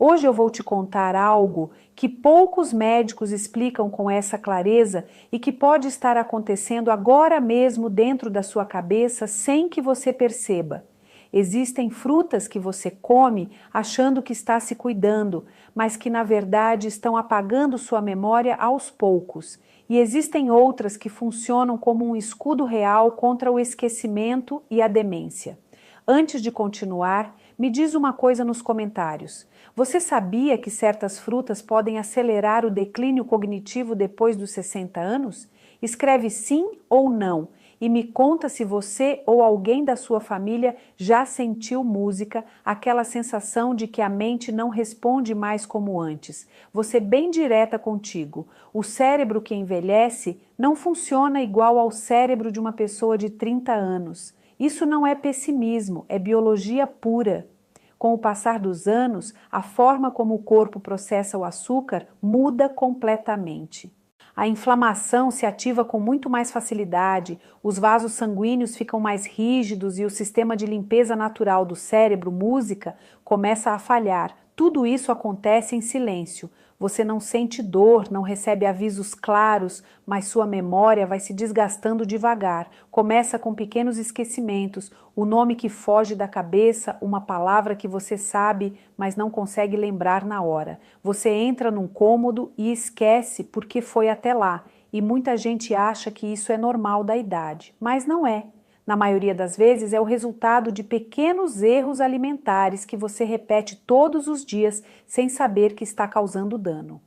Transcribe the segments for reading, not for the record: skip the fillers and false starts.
Hoje eu vou te contar algo que poucos médicos explicam com essa clareza e que pode estar acontecendo agora mesmo dentro da sua cabeça sem que você perceba. Existem frutas que você come achando que está se cuidando, mas que na verdade estão apagando sua memória aos poucos. E existem outras que funcionam como um escudo real contra o esquecimento e a demência. Antes de continuar, me diz uma coisa nos comentários. Você sabia que certas frutas podem acelerar o declínio cognitivo depois dos 60 anos? Escreve sim ou não e me conta se você ou alguém da sua família já sentiu música, aquela sensação de que a mente não responde mais como antes. Vou ser bem direta contigo. O cérebro que envelhece não funciona igual ao cérebro de uma pessoa de 30 anos. Isso não é pessimismo, é biologia pura. Com o passar dos anos, a forma como o corpo processa o açúcar muda completamente. A inflamação se ativa com muito mais facilidade, os vasos sanguíneos ficam mais rígidos e o sistema de limpeza natural do cérebro, música, começa a falhar. Tudo isso acontece em silêncio. Você não sente dor, não recebe avisos claros, mas sua memória vai se desgastando devagar. Começa com pequenos esquecimentos, o nome que foge da cabeça, uma palavra que você sabe, mas não consegue lembrar na hora. Você entra num cômodo e esquece porque foi até lá. E muita gente acha que isso é normal da idade, mas não é. Na maioria das vezes é o resultado de pequenos erros alimentares que você repete todos os dias sem saber que está causando dano.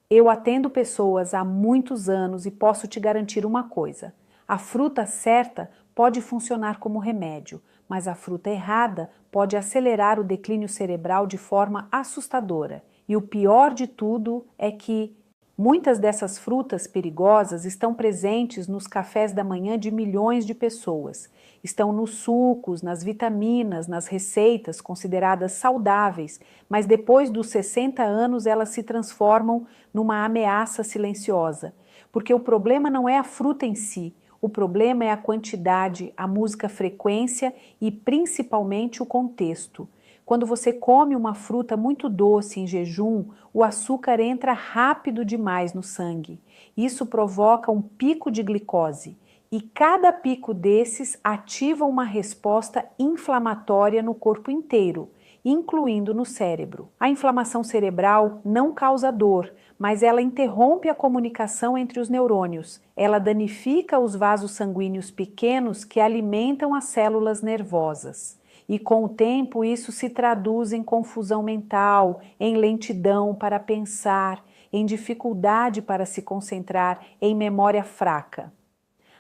Eu atendo pessoas há muitos anos e posso te garantir uma coisa: a fruta certa pode funcionar como remédio, mas a fruta errada pode acelerar o declínio cerebral de forma assustadora. E o pior de tudo é que muitas dessas frutas perigosas estão presentes nos cafés da manhã de milhões de pessoas. Estão nos sucos, nas vitaminas, nas receitas consideradas saudáveis, mas depois dos 60 anos elas se transformam numa ameaça silenciosa. Porque o problema não é a fruta em si, o problema é a quantidade, a música frequência e principalmente o contexto. Quando você come uma fruta muito doce em jejum, o açúcar entra rápido demais no sangue. Isso provoca um pico de glicose. E cada pico desses ativa uma resposta inflamatória no corpo inteiro, incluindo no cérebro. A inflamação cerebral não causa dor, mas ela interrompe a comunicação entre os neurônios. Ela danifica os vasos sanguíneos pequenos que alimentam as células nervosas. E com o tempo isso se traduz em confusão mental, em lentidão para pensar, em dificuldade para se concentrar, em memória fraca.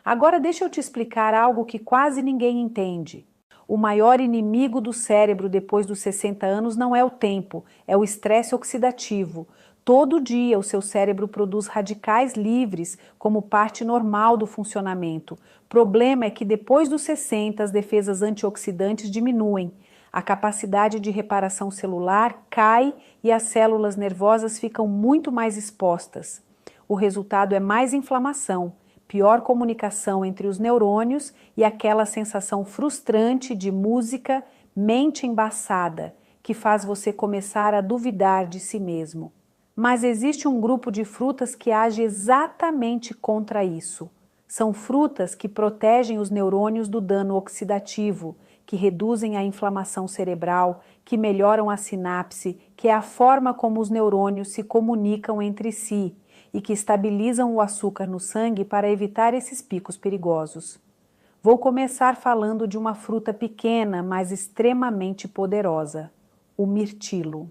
Agora deixa eu te explicar algo que quase ninguém entende. O maior inimigo do cérebro depois dos 60 anos não é o tempo, é o estresse oxidativo. Todo dia o seu cérebro produz radicais livres como parte normal do funcionamento. O problema é que depois dos 60 as defesas antioxidantes diminuem. A capacidade de reparação celular cai e as células nervosas ficam muito mais expostas. O resultado é mais inflamação, pior comunicação entre os neurônios e aquela sensação frustrante de música, mente embaçada, que faz você começar a duvidar de si mesmo. Mas existe um grupo de frutas que age exatamente contra isso. São frutas que protegem os neurônios do dano oxidativo, que reduzem a inflamação cerebral, que melhoram a sinapse, que é a forma como os neurônios se comunicam entre si e que estabilizam o açúcar no sangue para evitar esses picos perigosos. Vou começar falando de uma fruta pequena, mas extremamente poderosa, o mirtilo.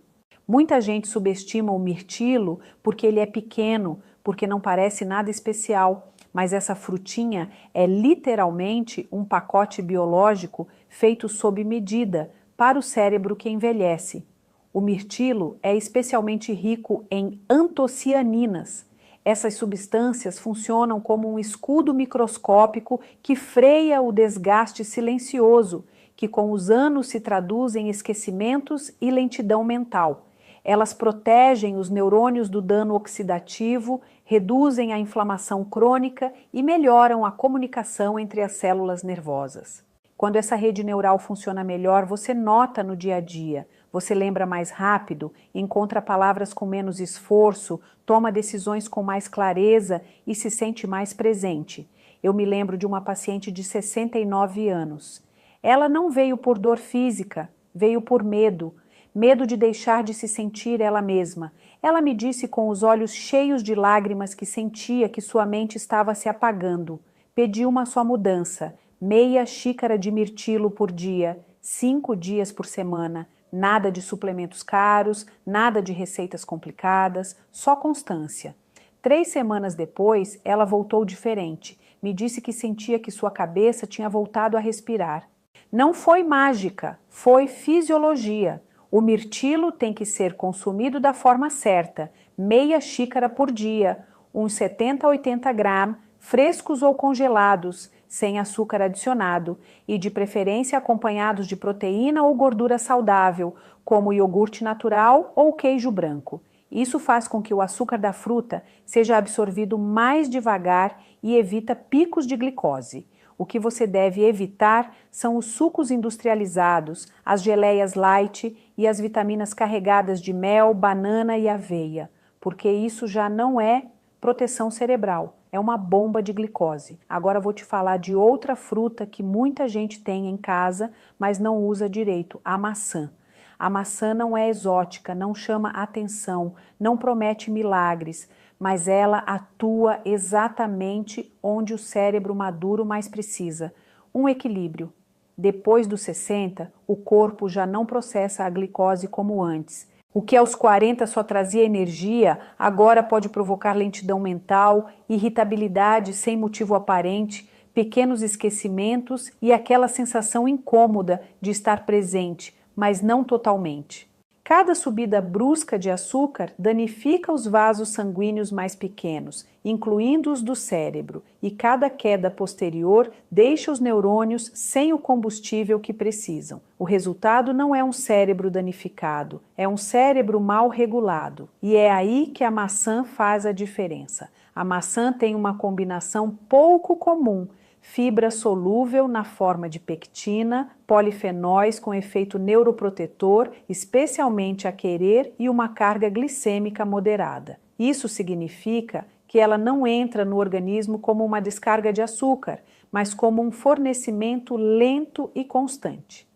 Muita gente subestima o mirtilo porque ele é pequeno, porque não parece nada especial, mas essa frutinha é literalmente um pacote biológico feito sob medida para o cérebro que envelhece. O mirtilo é especialmente rico em antocianinas. Essas substâncias funcionam como um escudo microscópico que freia o desgaste silencioso, que com os anos se traduz em esquecimentos e lentidão mental. Elas protegem os neurônios do dano oxidativo, reduzem a inflamação crônica e melhoram a comunicação entre as células nervosas. Quando essa rede neural funciona melhor, você nota no dia a dia. Você lembra mais rápido, encontra palavras com menos esforço, toma decisões com mais clareza e se sente mais presente. Eu me lembro de uma paciente de 69 anos. Ela não veio por dor física, veio por medo. Medo de deixar de se sentir ela mesma. Ela me disse com os olhos cheios de lágrimas que sentia que sua mente estava se apagando. Pediu uma só mudança, meia xícara de mirtilo por dia, 5 dias por semana, nada de suplementos caros, nada de receitas complicadas, só constância. 3 semanas depois, ela voltou diferente. Me disse que sentia que sua cabeça tinha voltado a respirar. Não foi mágica, foi fisiologia. O mirtilo tem que ser consumido da forma certa, meia xícara por dia, uns 70 a 80 gramas, frescos ou congelados, sem açúcar adicionado, e de preferência acompanhados de proteína ou gordura saudável, como iogurte natural ou queijo branco. Isso faz com que o açúcar da fruta seja absorvido mais devagar e evita picos de glicose. O que você deve evitar são os sucos industrializados, as geleias light e as vitaminas carregadas de mel, banana e aveia, porque isso já não é proteção cerebral, é uma bomba de glicose. Agora vou te falar de outra fruta que muita gente tem em casa, mas não usa direito, a maçã. A maçã não é exótica, não chama atenção, não promete milagres, mas ela atua exatamente onde o cérebro maduro mais precisa, um equilíbrio. Depois dos 60, o corpo já não processa a glicose como antes. O que aos 40 só trazia energia, agora pode provocar lentidão mental, irritabilidade sem motivo aparente, pequenos esquecimentos e aquela sensação incômoda de estar presente, mas não totalmente. Cada subida brusca de açúcar danifica os vasos sanguíneos mais pequenos, incluindo os do cérebro, e cada queda posterior deixa os neurônios sem o combustível que precisam. O resultado não é um cérebro danificado, é um cérebro mal regulado. E é aí que a maçã faz a diferença. A maçã tem uma combinação pouco comum: fibra solúvel na forma de pectina, polifenóis com efeito neuroprotetor, especialmente a querer, e uma carga glicêmica moderada. Isso significa que ela não entra no organismo como uma descarga de açúcar, mas como um fornecimento lento e constante.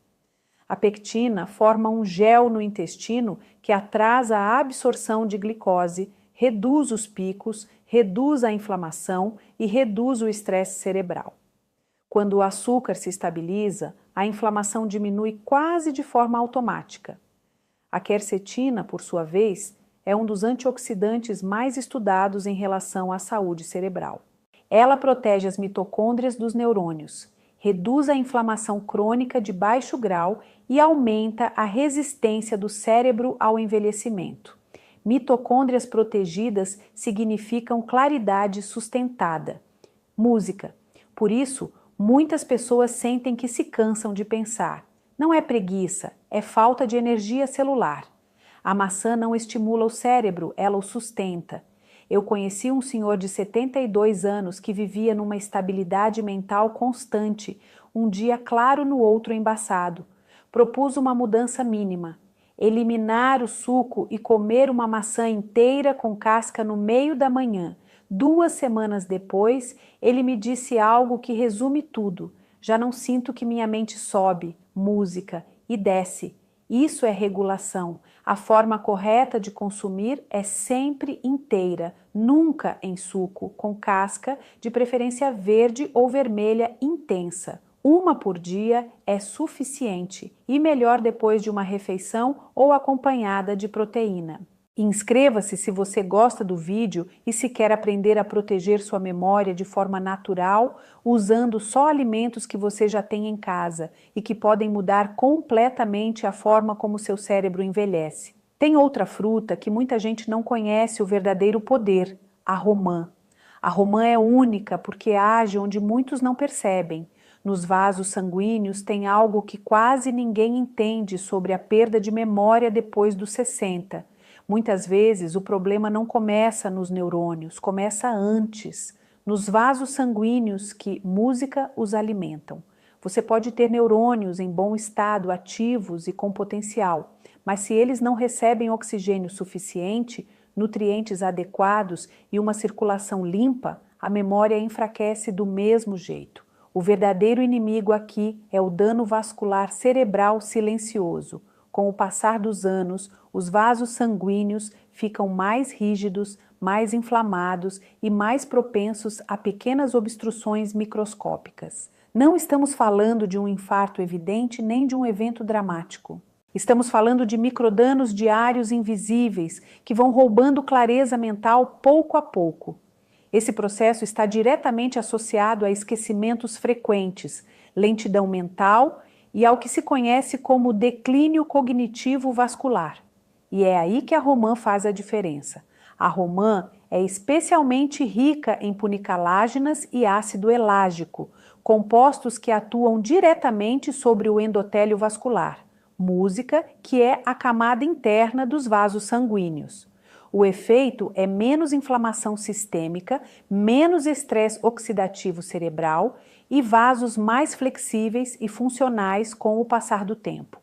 A pectina forma um gel no intestino que atrasa a absorção de glicose, reduz os picos, reduz a inflamação e reduz o estresse cerebral. Quando o açúcar se estabiliza, a inflamação diminui quase de forma automática. A quercetina, por sua vez, é um dos antioxidantes mais estudados em relação à saúde cerebral. Ela protege as mitocôndrias dos neurônios, reduz a inflamação crônica de baixo grau e aumenta a resistência do cérebro ao envelhecimento. Mitocôndrias protegidas significam claridade sustentada. Música. Por isso, muitas pessoas sentem que se cansam de pensar. Não é preguiça, é falta de energia celular. A maçã não estimula o cérebro, ela o sustenta. Eu conheci um senhor de 72 anos que vivia numa estabilidade mental constante, um dia claro no outro embaçado. Propus uma mudança mínima: eliminar o suco e comer uma maçã inteira com casca no meio da manhã. 2 semanas depois, ele me disse algo que resume tudo. Já não sinto que minha mente sobe, música, e desce. Isso é regulação. A forma correta de consumir é sempre inteira, nunca em suco, com casca, de preferência verde ou vermelha intensa. Uma por dia é suficiente, e melhor depois de uma refeição ou acompanhada de proteína. Inscreva-se se você gosta do vídeo e se quer aprender a proteger sua memória de forma natural, usando só alimentos que você já tem em casa e que podem mudar completamente a forma como seu cérebro envelhece. Tem outra fruta que muita gente não conhece o verdadeiro poder: a romã. A romã é única porque age onde muitos não percebem. Nos vasos sanguíneos tem algo que quase ninguém entende sobre a perda de memória depois dos 60. Muitas vezes o problema não começa nos neurônios, começa antes, nos vasos sanguíneos que música os alimentam. Você pode ter neurônios em bom estado, ativos e com potencial, mas se eles não recebem oxigênio suficiente, nutrientes adequados e uma circulação limpa, a memória enfraquece do mesmo jeito. O verdadeiro inimigo aqui é o dano vascular cerebral silencioso. Com o passar dos anos, os vasos sanguíneos ficam mais rígidos, mais inflamados e mais propensos a pequenas obstruções microscópicas. Não estamos falando de um infarto evidente nem de um evento dramático. Estamos falando de microdanos diários invisíveis que vão roubando clareza mental pouco a pouco. Esse processo está diretamente associado a esquecimentos frequentes, lentidão mental e ao que se conhece como declínio cognitivo vascular. E é aí que a romã faz a diferença. A romã é especialmente rica em punicaláginas e ácido elágico, compostos que atuam diretamente sobre o endotélio vascular, música, que é a camada interna dos vasos sanguíneos. O efeito é menos inflamação sistêmica, menos estresse oxidativo cerebral e vasos mais flexíveis e funcionais com o passar do tempo.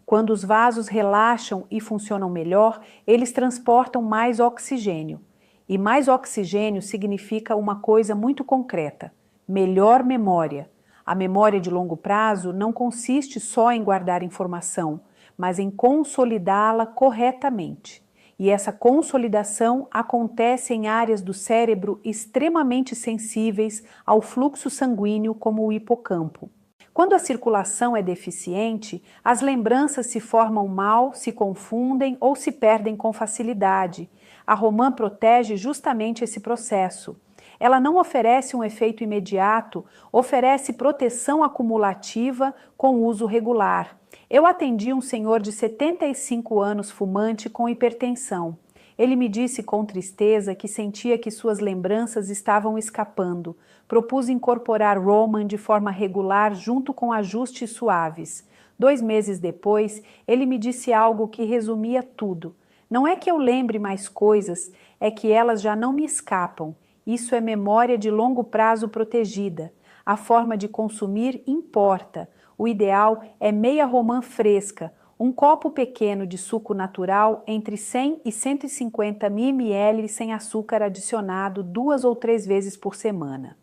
Quando os vasos relaxam e funcionam melhor, eles transportam mais oxigênio. E mais oxigênio significa uma coisa muito concreta: melhor memória. A memória de longo prazo não consiste só em guardar informação, mas em consolidá-la corretamente. E essa consolidação acontece em áreas do cérebro extremamente sensíveis ao fluxo sanguíneo, como o hipocampo. Quando a circulação é deficiente, as lembranças se formam mal, se confundem ou se perdem com facilidade. A romã protege justamente esse processo. Ela não oferece um efeito imediato, oferece proteção acumulativa com uso regular. Eu atendi um senhor de 75 anos fumante com hipertensão. Ele me disse com tristeza que sentia que suas lembranças estavam escapando. Propus incorporar Roman de forma regular junto com ajustes suaves. 2 meses depois, ele me disse algo que resumia tudo. Não é que eu lembre mais coisas, é que elas já não me escapam. Isso é memória de longo prazo protegida. A forma de consumir importa. O ideal é meia romã fresca, um copo pequeno de suco natural entre 100 e 150 ml sem açúcar adicionado 2 ou 3 vezes por semana.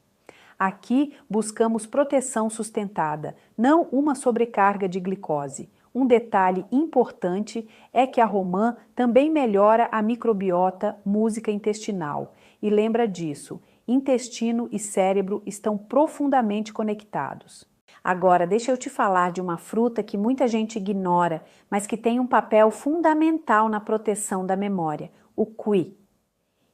Aqui buscamos proteção sustentada, não uma sobrecarga de glicose. Um detalhe importante é que a romã também melhora a microbiota, música intestinal. E lembra disso, intestino e cérebro estão profundamente conectados. Agora, deixa eu te falar de uma fruta que muita gente ignora, mas que tem um papel fundamental na proteção da memória, o kiwi.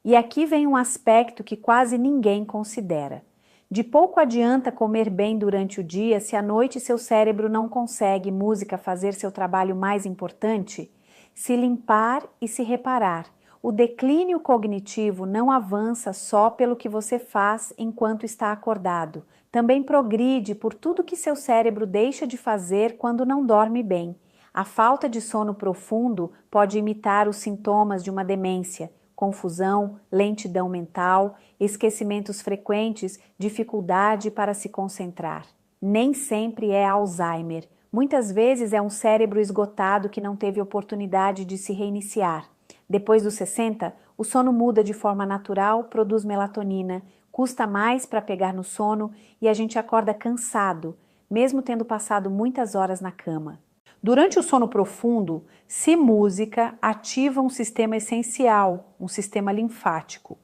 E aqui vem um aspecto que quase ninguém considera. De pouco adianta comer bem durante o dia se à noite seu cérebro não consegue, música, fazer seu trabalho mais importante? Se limpar e se reparar. O declínio cognitivo não avança só pelo que você faz enquanto está acordado. Também progride por tudo que seu cérebro deixa de fazer quando não dorme bem. A falta de sono profundo pode imitar os sintomas de uma demência: confusão, lentidão mental, esquecimentos frequentes, dificuldade para se concentrar. Nem sempre é Alzheimer. Muitas vezes é um cérebro esgotado que não teve oportunidade de se reiniciar. Depois dos 60, o sono muda de forma natural, produz melatonina, custa mais para pegar no sono e a gente acorda cansado, mesmo tendo passado muitas horas na cama. Durante o sono profundo, se música ativa um sistema essencial, um sistema linfático.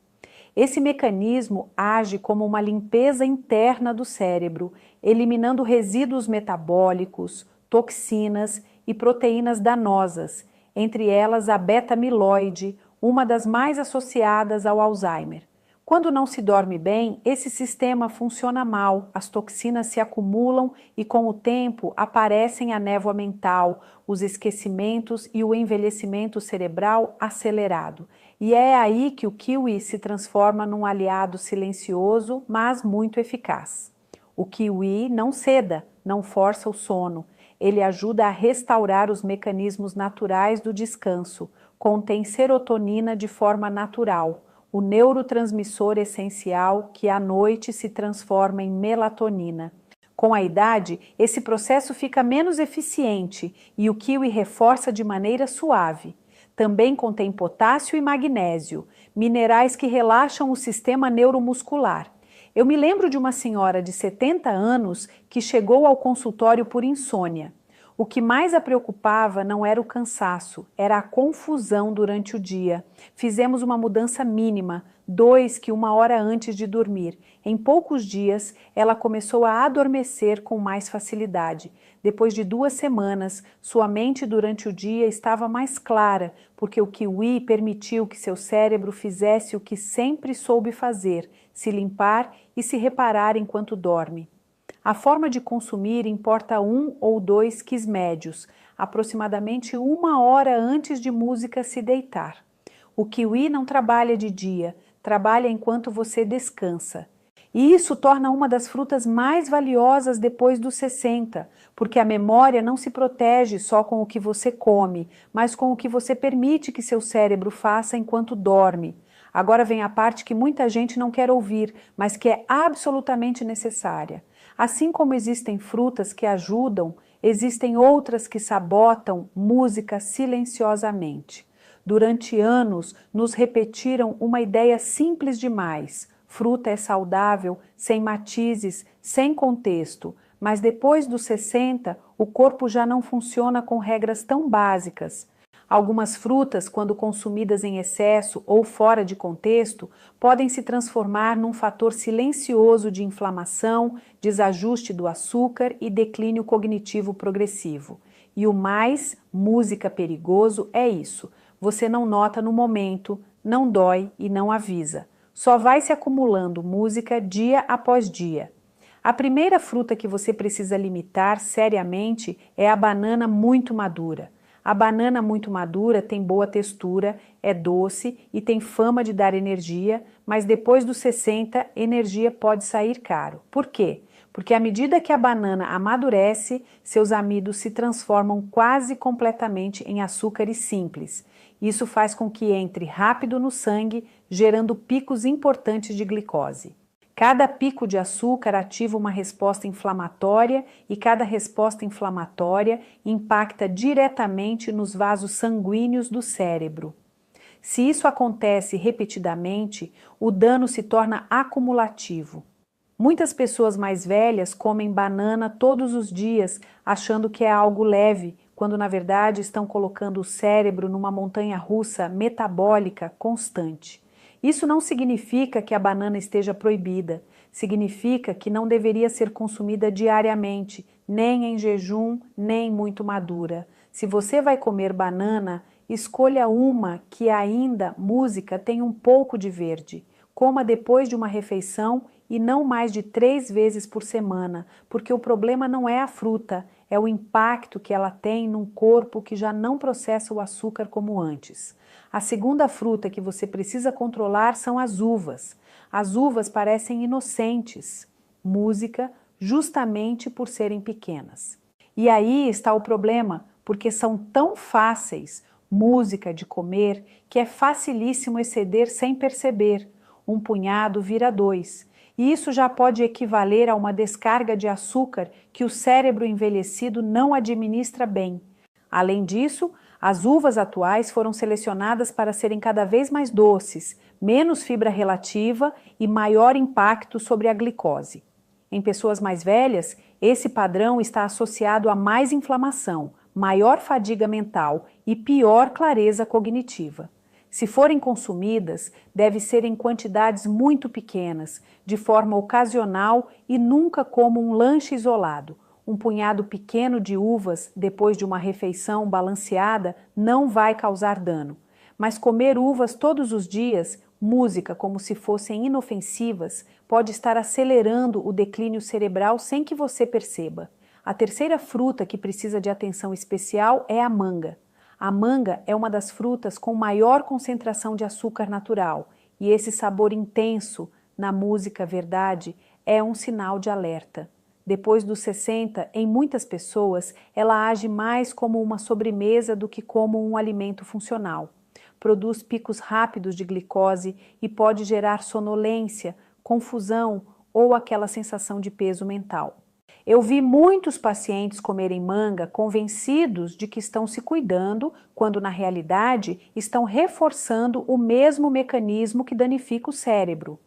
Esse mecanismo age como uma limpeza interna do cérebro, eliminando resíduos metabólicos, toxinas e proteínas danosas, entre elas a beta-amiloide, uma das mais associadas ao Alzheimer. Quando não se dorme bem, esse sistema funciona mal, as toxinas se acumulam e com o tempo aparecem a névoa mental, os esquecimentos e o envelhecimento cerebral acelerado. E é aí que o kiwi se transforma num aliado silencioso, mas muito eficaz. O kiwi não seda, não força o sono. Ele ajuda a restaurar os mecanismos naturais do descanso, contém serotonina de forma natural, o neurotransmissor essencial que à noite se transforma em melatonina. Com a idade, esse processo fica menos eficiente e o kiwi reforça de maneira suave. Também contém potássio e magnésio, minerais que relaxam o sistema neuromuscular. Eu me lembro de uma senhora de 70 anos que chegou ao consultório por insônia. O que mais a preocupava não era o cansaço, era a confusão durante o dia. Fizemos uma mudança mínima, 2 que 1 hora antes de dormir. Em poucos dias, ela começou a adormecer com mais facilidade. Depois de 2 semanas, sua mente durante o dia estava mais clara, porque o kiwi permitiu que seu cérebro fizesse o que sempre soube fazer, se limpar e se reparar enquanto dorme. A forma de consumir importa 1 ou 2 quis médios, aproximadamente 1 hora antes de música se deitar. O kiwi não trabalha de dia, trabalha enquanto você descansa. E isso torna uma das frutas mais valiosas depois dos 60, porque a memória não se protege só com o que você come, mas com o que você permite que seu cérebro faça enquanto dorme. Agora vem a parte que muita gente não quer ouvir, mas que é absolutamente necessária. Assim como existem frutas que ajudam, existem outras que sabotam música silenciosamente. Durante anos, nos repetiram uma ideia simples demais. Fruta é saudável, sem matizes, sem contexto. Mas depois dos 60, o corpo já não funciona com regras tão básicas. Algumas frutas, quando consumidas em excesso ou fora de contexto, podem se transformar num fator silencioso de inflamação, desajuste do açúcar e declínio cognitivo progressivo. E o mais música perigoso é isso. Você não nota no momento, não dói e não avisa. Só vai se acumulando música dia após dia. A primeira fruta que você precisa limitar seriamente é a banana muito madura. A banana muito madura tem boa textura, é doce e tem fama de dar energia, mas depois dos 60, energia pode sair caro. Por quê? Porque à medida que a banana amadurece, seus amidos se transformam quase completamente em açúcares simples. Isso faz com que entre rápido no sangue, gerando picos importantes de glicose. Cada pico de açúcar ativa uma resposta inflamatória e cada resposta inflamatória impacta diretamente nos vasos sanguíneos do cérebro. Se isso acontece repetidamente, o dano se torna acumulativo. Muitas pessoas mais velhas comem banana todos os dias, achando que é algo leve, quando na verdade estão colocando o cérebro numa montanha-russa metabólica constante. Isso não significa que a banana esteja proibida, significa que não deveria ser consumida diariamente, nem em jejum, nem muito madura. Se você vai comer banana, escolha uma que ainda, música, tem um pouco de verde. Coma depois de uma refeição e não mais de 3 vezes por semana, porque o problema não é a fruta, é o impacto que ela tem num corpo que já não processa o açúcar como antes. A segunda fruta que você precisa controlar são as uvas. As uvas parecem inocentes, música, justamente por serem pequenas. E aí está o problema, porque são tão fáceis, música de comer, que é facilíssimo exceder sem perceber. Um punhado vira 2. E isso já pode equivaler a uma descarga de açúcar que o cérebro envelhecido não administra bem. Além disso, as uvas atuais foram selecionadas para serem cada vez mais doces, menos fibra relativa e maior impacto sobre a glicose. Em pessoas mais velhas, esse padrão está associado a mais inflamação, maior fadiga mental e pior clareza cognitiva. Se forem consumidas, deve ser em quantidades muito pequenas, de forma ocasional e nunca como um lanche isolado. Um punhado pequeno de uvas depois de uma refeição balanceada não vai causar dano. Mas comer uvas todos os dias, música como se fossem inofensivas, pode estar acelerando o declínio cerebral sem que você perceba. A terceira fruta que precisa de atenção especial é a manga. A manga é uma das frutas com maior concentração de açúcar natural e esse sabor intenso, na música verdade, é um sinal de alerta. Depois dos 60, em muitas pessoas, ela age mais como uma sobremesa do que como um alimento funcional. Produz picos rápidos de glicose e pode gerar sonolência, confusão ou aquela sensação de peso mental. Eu vi muitos pacientes comerem manga convencidos de que estão se cuidando, quando na realidade estão reforçando o mesmo mecanismo que danifica o cérebro.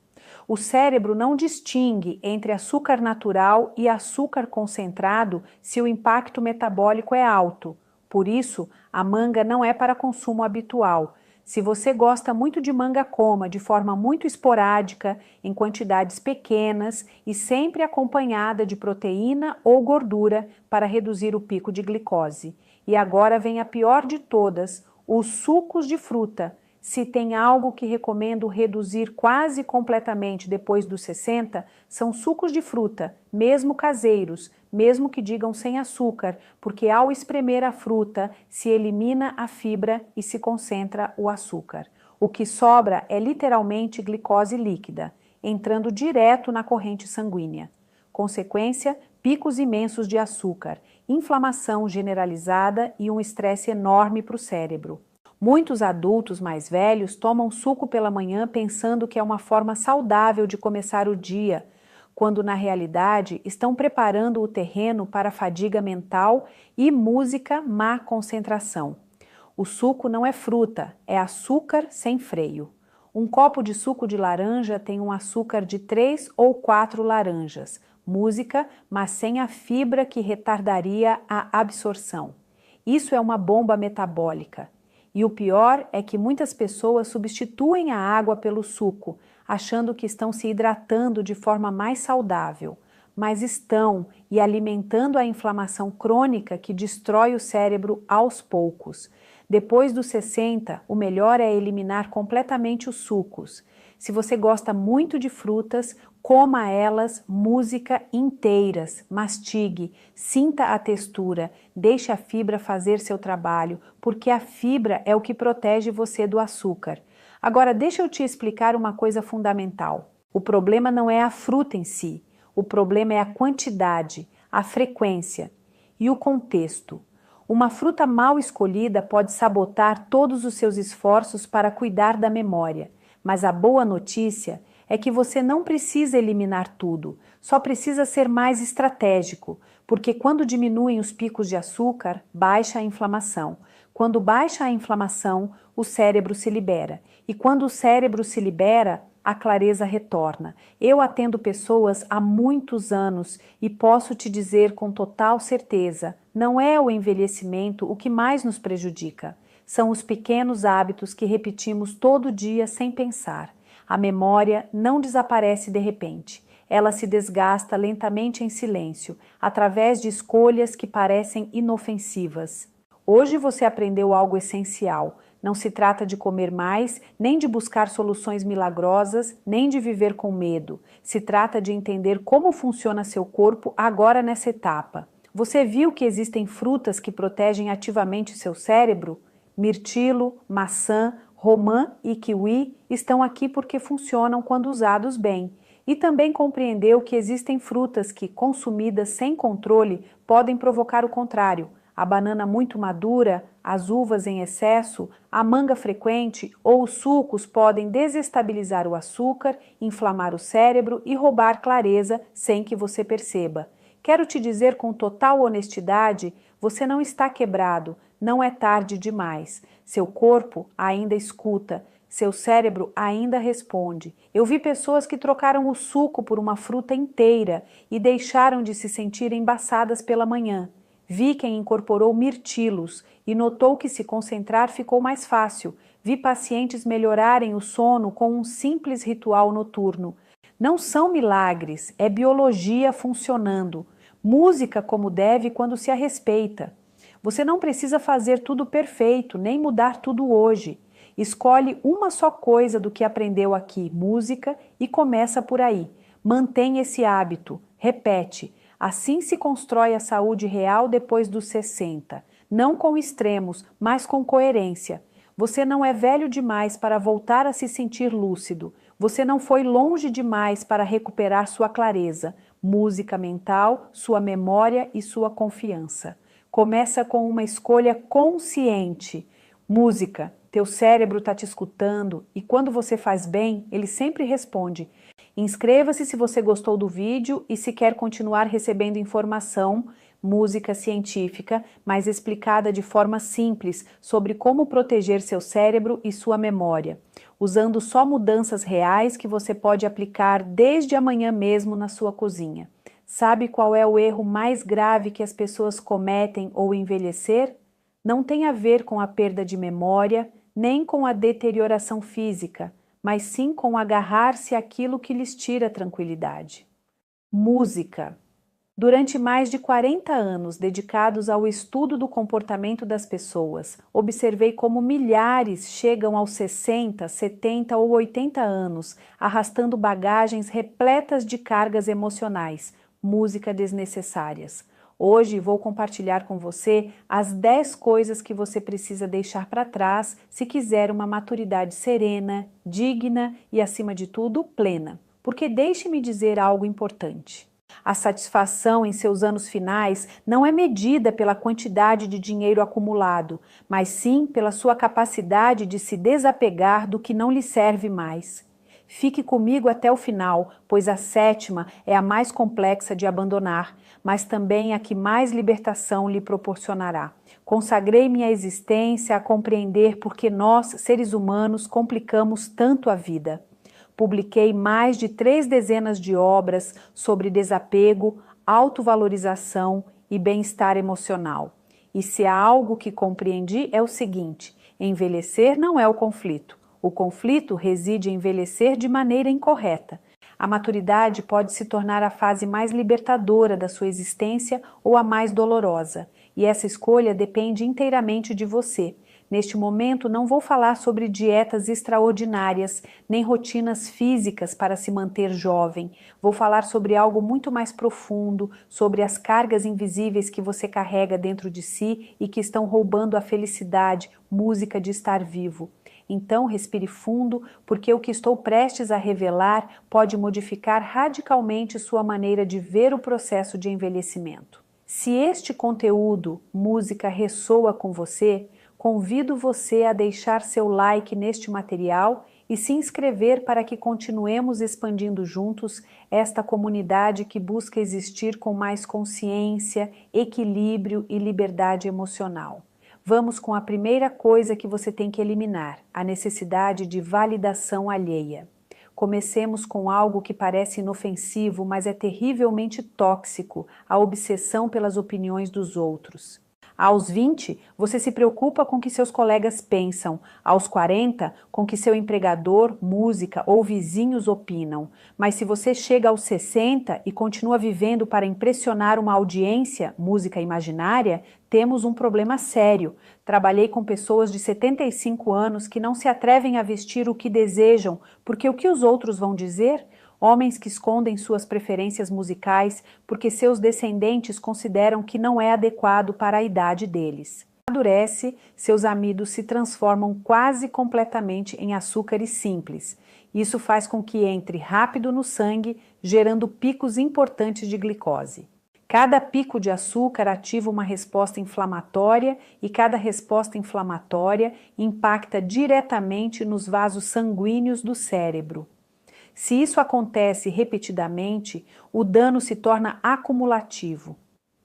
O cérebro não distingue entre açúcar natural e açúcar concentrado se o impacto metabólico é alto. Por isso, a manga não é para consumo habitual. Se você gosta muito de manga, coma de forma muito esporádica, em quantidades pequenas e sempre acompanhada de proteína ou gordura para reduzir o pico de glicose. E agora vem a pior de todas, os sucos de fruta. Se tem algo que recomendo reduzir quase completamente depois dos 60, são sucos de fruta, mesmo caseiros, mesmo que digam sem açúcar, porque ao espremer a fruta se elimina a fibra e se concentra o açúcar. O que sobra é literalmente glicose líquida, entrando direto na corrente sanguínea. Consequência, picos imensos de açúcar, inflamação generalizada e um estresse enorme para o cérebro. Muitos adultos mais velhos tomam suco pela manhã pensando que é uma forma saudável de começar o dia, quando na realidade estão preparando o terreno para fadiga mental e música má concentração. O suco não é fruta, é açúcar sem freio. Um copo de suco de laranja tem um açúcar de 3 ou 4 laranjas, música, mas sem a fibra que retardaria a absorção. Isso é uma bomba metabólica. E o pior é que muitas pessoas substituem a água pelo suco, achando que estão se hidratando de forma mais saudável, mas estão e alimentando a inflamação crônica que destrói o cérebro aos poucos. Depois dos 60, o melhor é eliminar completamente os sucos. Se você gosta muito de frutas, coma elas música inteiras, mastigue, sinta a textura, deixe a fibra fazer seu trabalho, porque a fibra é o que protege você do açúcar. Agora, deixa eu te explicar uma coisa fundamental. O problema não é a fruta em si, o problema é a quantidade, a frequência e o contexto. Uma fruta mal escolhida pode sabotar todos os seus esforços para cuidar da memória, mas a boa notícia é que você não precisa eliminar tudo, só precisa ser mais estratégico, porque quando diminuem os picos de açúcar, baixa a inflamação. Quando baixa a inflamação, o cérebro se libera. E quando o cérebro se libera, a clareza retorna. Eu atendo pessoas há muitos anos e posso te dizer com total certeza, não é o envelhecimento o que mais nos prejudica. São os pequenos hábitos que repetimos todo dia sem pensar. A memória não desaparece de repente. Ela se desgasta lentamente em silêncio, através de escolhas que parecem inofensivas. Hoje você aprendeu algo essencial. Não se trata de comer mais, nem de buscar soluções milagrosas, nem de viver com medo. Se trata de entender como funciona seu corpo agora nessa etapa. Você viu que existem frutas que protegem ativamente seu cérebro? Mirtilo, maçã, romã e kiwi estão aqui porque funcionam quando usados bem. E também compreendeu que existem frutas que, consumidas sem controle, podem provocar o contrário. A banana muito madura, as uvas em excesso, a manga frequente ou os sucos podem desestabilizar o açúcar, inflamar o cérebro e roubar clareza sem que você perceba. Quero te dizer com total honestidade, você não está quebrado, não é tarde demais. Seu corpo ainda escuta, seu cérebro ainda responde. Eu vi pessoas que trocaram o suco por uma fruta inteira e deixaram de se sentir embaçadas pela manhã. Vi quem incorporou mirtilos e notou que se concentrar ficou mais fácil. Vi pacientes melhorarem o sono com um simples ritual noturno. Não são milagres, é biologia funcionando. Música como deve quando se a respeita. Você não precisa fazer tudo perfeito, nem mudar tudo hoje. Escolhe uma só coisa do que aprendeu aqui, música, e começa por aí. Mantém esse hábito, repete. Assim se constrói a saúde real depois dos 60. Não com extremos, mas com coerência. Você não é velho demais para voltar a se sentir lúcido. Você não foi longe demais para recuperar sua clareza, música mental, sua memória e sua confiança. Começa com uma escolha consciente. Música, teu cérebro está te escutando e quando você faz bem, ele sempre responde. Inscreva-se se você gostou do vídeo e se quer continuar recebendo informação, música científica, mas explicada de forma simples sobre como proteger seu cérebro e sua memória, usando só mudanças reais que você pode aplicar desde amanhã mesmo na sua cozinha. Sabe qual é o erro mais grave que as pessoas cometem ao envelhecer? Não tem a ver com a perda de memória, nem com a deterioração física, mas sim com agarrar-se àquilo que lhes tira a tranquilidade. Música. Durante mais de 40 anos dedicados ao estudo do comportamento das pessoas, observei como milhares chegam aos 60, 70 ou 80 anos, arrastando bagagens repletas de cargas emocionais, música desnecessárias. Hoje vou compartilhar com você as 10 coisas que você precisa deixar para trás se quiser uma maturidade serena, digna e, acima de tudo, plena. Porque deixe-me dizer algo importante. A satisfação em seus anos finais não é medida pela quantidade de dinheiro acumulado, mas sim pela sua capacidade de se desapegar do que não lhe serve mais. Fique comigo até o final, pois a 7ª é a mais complexa de abandonar, mas também a que mais libertação lhe proporcionará. Consagrei minha existência a compreender por que nós, seres humanos, complicamos tanto a vida. Publiquei mais de 3 dezenas de obras sobre desapego, autovalorização e bem-estar emocional. E se há algo que compreendi é o seguinte: envelhecer não é o conflito. O conflito reside em envelhecer de maneira incorreta. A maturidade pode se tornar a fase mais libertadora da sua existência ou a mais dolorosa, e essa escolha depende inteiramente de você. Neste momento, não vou falar sobre dietas extraordinárias, nem rotinas físicas para se manter jovem. Vou falar sobre algo muito mais profundo, sobre as cargas invisíveis que você carrega dentro de si e que estão roubando a felicidade, música de estar vivo. Então, respire fundo, porque o que estou prestes a revelar pode modificar radicalmente sua maneira de ver o processo de envelhecimento. Se este conteúdo, música, ressoa com você, convido você a deixar seu like neste material e se inscrever para que continuemos expandindo juntos esta comunidade que busca existir com mais consciência, equilíbrio e liberdade emocional. Vamos com a primeira coisa que você tem que eliminar, a necessidade de validação alheia. Comecemos com algo que parece inofensivo, mas é terrivelmente tóxico, a obsessão pelas opiniões dos outros. Aos 20, você se preocupa com o que seus colegas pensam. Aos 40, com o que seu empregador, música ou vizinhos opinam. Mas se você chega aos 60 e continua vivendo para impressionar uma audiência, música imaginária, temos um problema sério. Trabalhei com pessoas de 75 anos que não se atrevem a vestir o que desejam, porque o que os outros vão dizer? Homens que escondem suas preferências musicais porque seus descendentes consideram que não é adequado para a idade deles. Amadurece, seus amidos se transformam quase completamente em açúcares simples. Isso faz com que entre rápido no sangue, gerando picos importantes de glicose. Cada pico de açúcar ativa uma resposta inflamatória e cada resposta inflamatória impacta diretamente nos vasos sanguíneos do cérebro. Se isso acontece repetidamente, o dano se torna acumulativo.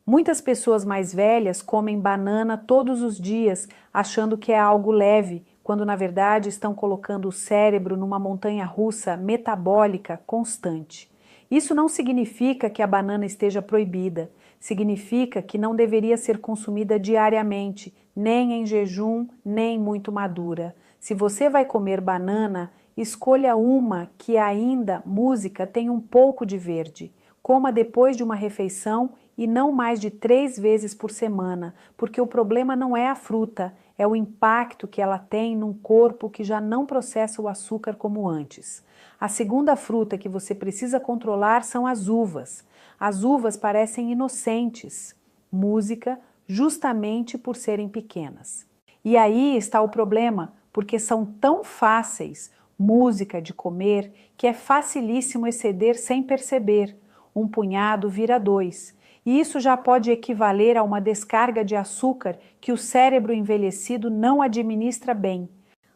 Muitas pessoas mais velhas comem banana todos os dias, achando que é algo leve, quando na verdade estão colocando o cérebro numa montanha-russa metabólica constante. Isso não significa que a banana esteja proibida, significa que não deveria ser consumida diariamente, nem em jejum, nem muito madura. Se você vai comer banana, escolha uma que ainda, música, tem um pouco de verde. Coma depois de uma refeição e não mais de 3 vezes por semana, porque o problema não é a fruta, é o impacto que ela tem num corpo que já não processa o açúcar como antes. A segunda fruta que você precisa controlar são as uvas. As uvas parecem inocentes, música, justamente por serem pequenas. E aí está o problema, porque são tão fáceis, música de comer, que é facilíssimo exceder sem perceber. Um punhado vira 2. E isso já pode equivaler a uma descarga de açúcar que o cérebro envelhecido não administra bem.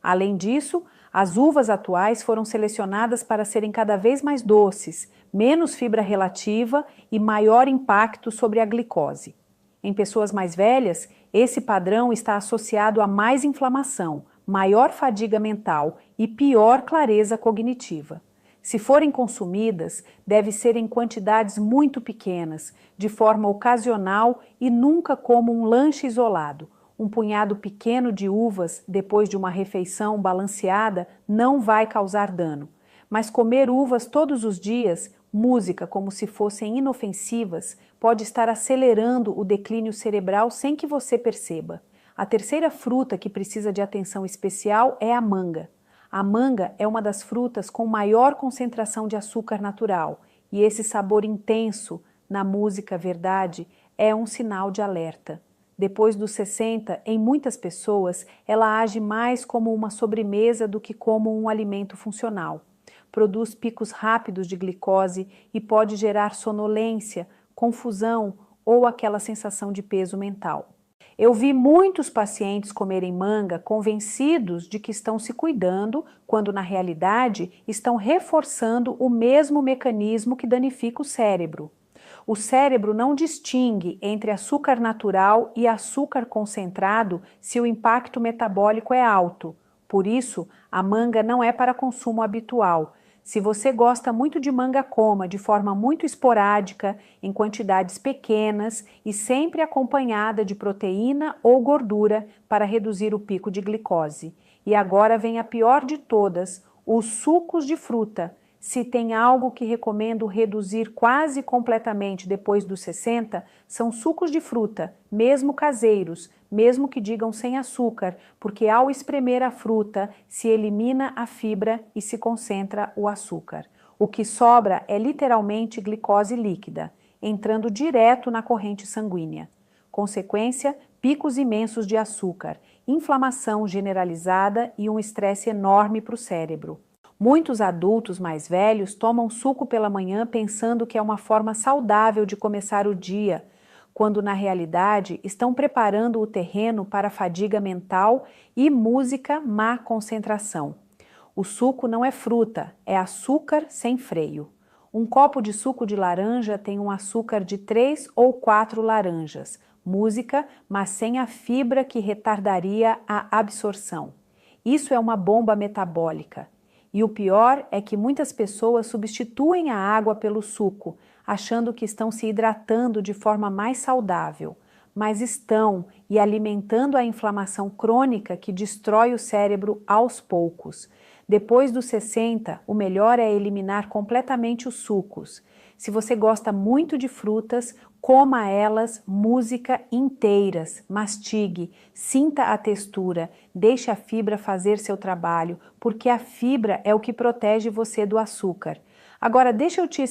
Além disso, as uvas atuais foram selecionadas para serem cada vez mais doces, menos fibra relativa e maior impacto sobre a glicose. Em pessoas mais velhas, esse padrão está associado a mais inflamação, maior fadiga mental e pior clareza cognitiva. Se forem consumidas, deve ser em quantidades muito pequenas, de forma ocasional e nunca como um lanche isolado. Um punhado pequeno de uvas depois de uma refeição balanceada não vai causar dano. Mas comer uvas todos os dias, música como se fossem inofensivas, pode estar acelerando o declínio cerebral sem que você perceba. A terceira fruta que precisa de atenção especial é a manga. A manga é uma das frutas com maior concentração de açúcar natural e esse sabor intenso na música verdade é um sinal de alerta. Depois dos 60, em muitas pessoas, ela age mais como uma sobremesa do que como um alimento funcional. Produz picos rápidos de glicose e pode gerar sonolência, confusão ou aquela sensação de peso mental. Eu vi muitos pacientes comerem manga convencidos de que estão se cuidando, quando na realidade estão reforçando o mesmo mecanismo que danifica o cérebro. O cérebro não distingue entre açúcar natural e açúcar concentrado se o impacto metabólico é alto. Por isso, a manga não é para consumo habitual. Se você gosta muito de manga, coma de forma muito esporádica, em quantidades pequenas e sempre acompanhada de proteína ou gordura para reduzir o pico de glicose. E agora vem a pior de todas, os sucos de fruta. Se tem algo que recomendo reduzir quase completamente depois dos 60, são sucos de fruta, mesmo caseiros, mesmo que digam sem açúcar, porque ao espremer a fruta se elimina a fibra e se concentra o açúcar. O que sobra é literalmente glicose líquida, entrando direto na corrente sanguínea. Consequência, picos imensos de açúcar, inflamação generalizada e um estresse enorme para o cérebro. Muitos adultos mais velhos tomam suco pela manhã pensando que é uma forma saudável de começar o dia, quando na realidade estão preparando o terreno para fadiga mental e música má concentração. O suco não é fruta, é açúcar sem freio. Um copo de suco de laranja tem um açúcar de 3 ou 4 laranjas, música, mas sem a fibra que retardaria a absorção. Isso é uma bomba metabólica. E o pior é que muitas pessoas substituem a água pelo suco, achando que estão se hidratando de forma mais saudável, mas estão e alimentando a inflamação crônica que destrói o cérebro aos poucos. Depois dos 60, o melhor é eliminar completamente os sucos. Se você gosta muito de frutas, coma elas música inteiras, mastigue, sinta a textura, deixe a fibra fazer seu trabalho, porque a fibra é o que protege você do açúcar. Agora, deixa eu te explicar